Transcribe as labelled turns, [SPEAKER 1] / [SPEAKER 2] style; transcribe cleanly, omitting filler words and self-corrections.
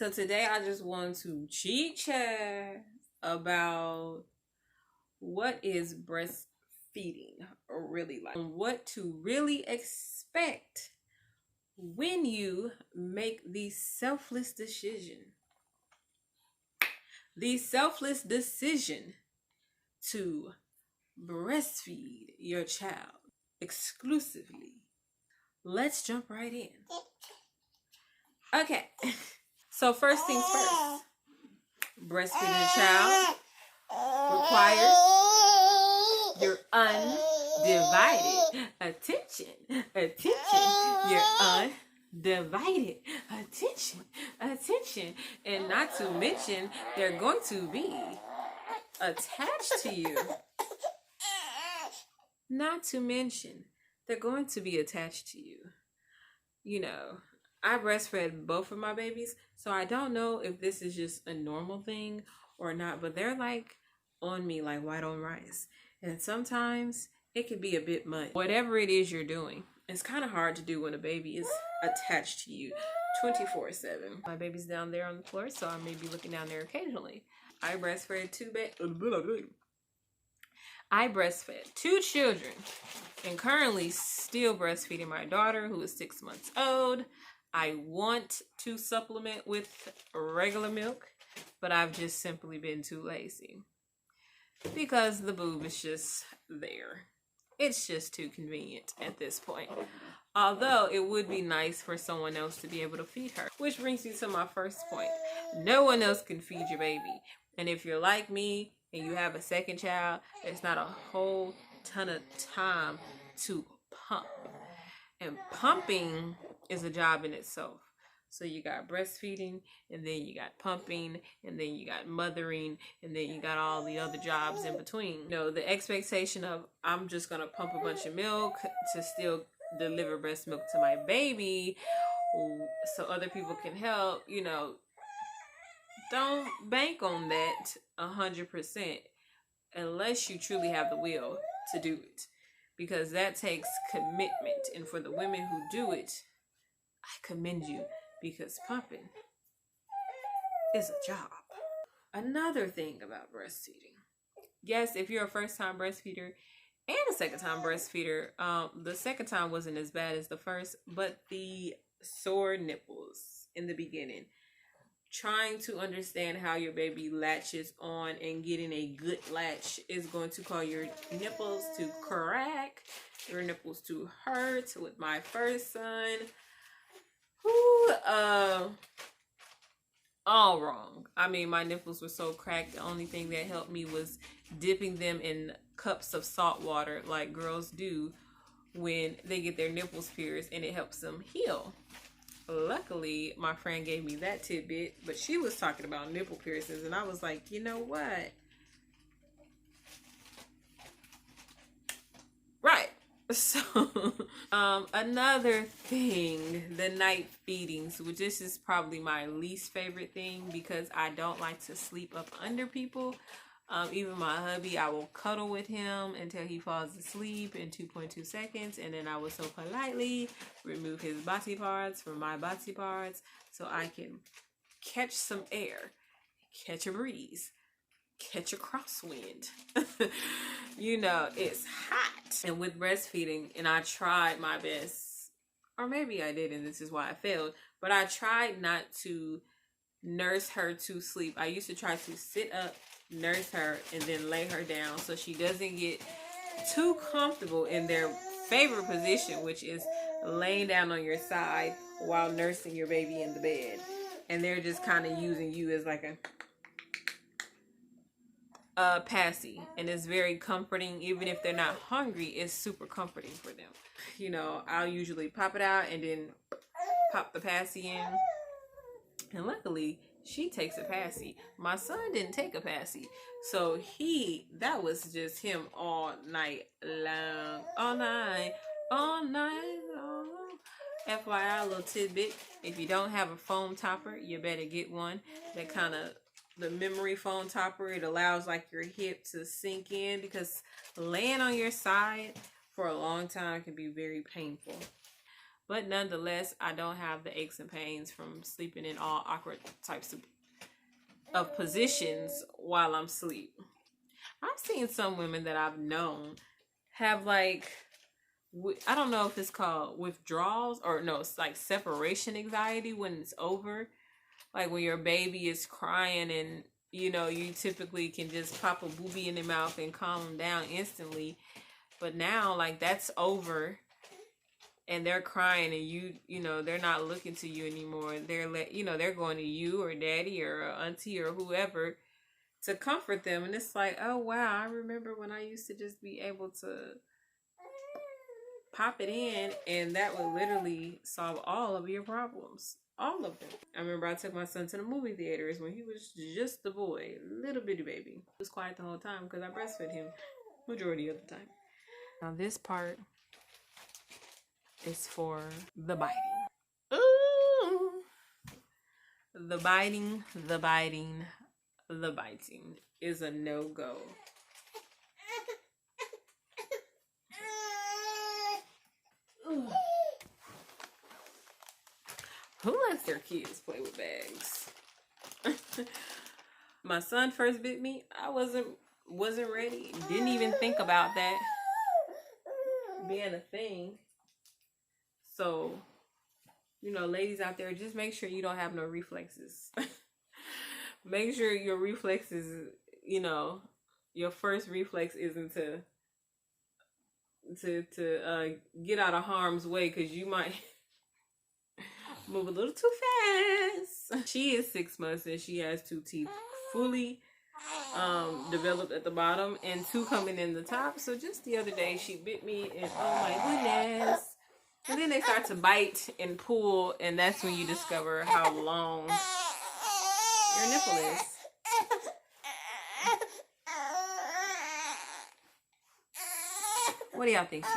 [SPEAKER 1] So today I just want to chit chat about what is breastfeeding really like, and what to really expect when you make the selfless decision. The selfless decision to breastfeed your child exclusively. Let's jump right in. Okay. So first things first, breastfeeding a child requires your undivided attention. Your undivided attention. And not to mention, they're going to be attached to you. Not to mention, they're going to be attached to you. You know, I breastfed both of my babies, so I don't know if this is just a normal thing or not, but they're like on me like white on rice. And sometimes it can be a bit much. Whatever it is you're doing, it's kind of hard to do when a baby is attached to you 24/7. My baby's down there on the floor, so I may be looking down there occasionally. I breastfed two children and currently still breastfeeding my daughter, who is 6 months old. I want to supplement with regular milk, but I've just simply been too lazy because the boob is just there. It's just too convenient at this point. Although it would be nice for someone else to be able to feed her. Which brings me to my first point. No one else can feed your baby. And if you're like me and you have a second child, it's not a whole ton of time to pump. And pumping is a job in itself. So you got breastfeeding, and then you got pumping, and then you got mothering, and then you got all the other jobs in between. You know, the expectation of I'm just going to pump a bunch of milk to still deliver breast milk to my baby so other people can help, you know, don't bank on that 100% unless you truly have the will to do it. Because that takes commitment. And for the women who do it, I commend you, because pumping is a job. Another thing about breastfeeding. Yes, if you're a first-time breastfeeder and a second-time breastfeeder, the second time wasn't as bad as the first, but the sore nipples in the beginning. Trying to understand how your baby latches on and getting a good latch is going to cause your nipples to crack, your nipples to hurt. With my first son, all wrong. I mean, my nipples were so cracked. The only thing that helped me was dipping them in cups of salt water like girls do when they get their nipples pierced, and it helps them heal. Luckily, my friend gave me that tidbit, but she was talking about nipple piercings, and I was like, you know what? Right. So, another thing, the night feedings, which this is probably my least favorite thing because I don't like to sleep up under people. Even my hubby, I will cuddle with him until he falls asleep in 2.2 seconds. And then I will so politely remove his body parts from my body parts so I can catch some air, catch a breeze, catch a crosswind. You know, it's hot. And with breastfeeding, and I tried my best, or maybe I didn't, this is why I failed, but I tried not to nurse her to sleep. I used to try to sit up, nurse her, and then lay her down so she doesn't get too comfortable in their favorite position, which is laying down on your side while nursing your baby in the bed. And they're just kind of using you as like a passy, and it's very comforting. Even if they're not hungry, it's super comforting for them. You know, I'll usually pop it out and then pop the passy in, and luckily she takes a passy. My son didn't take a passy, so that was just him all night long. FYI, a little tidbit, if you don't have a foam topper, you better get one. That kind of, the memory foam topper, it allows like your hip to sink in, because laying on your side for a long time can be very painful. But nonetheless, I don't have the aches and pains from sleeping in all awkward types of positions while I'm asleep. I've seen some women that I've known have like, I don't know if it's called withdrawals or no, it's like separation anxiety when it's over. Like when your baby is crying and, you know, you typically can just pop a boobie in their mouth and calm them down instantly. But now, like, that's over and they're crying and you know, they're not looking to you anymore. They're they're going to you or daddy or auntie or whoever to comfort them. And it's like, oh wow, I remember when I used to just be able to pop it in and that would literally solve all of your problems. All of them. I remember I took my son to the movie theaters when he was just a boy, little bitty baby. He was quiet the whole time because I breastfed him majority of the time. Now this part is for the biting. Ooh. The biting is a no-go. Who lets their kids play with bags? My son first bit me. I wasn't ready. Didn't even think about that being a thing. So, you know, ladies out there, just make sure you don't have no reflexes. Make sure your reflexes, you know, your first reflex isn't to get out of harm's way, because you might move a little too fast. She is 6 months and she has 2 teeth fully developed at the bottom and 2 coming in the top. So just the other day she bit me and oh my goodness. And then they start to bite and pull, and that's when you discover how long your nipple is. What do y'all think she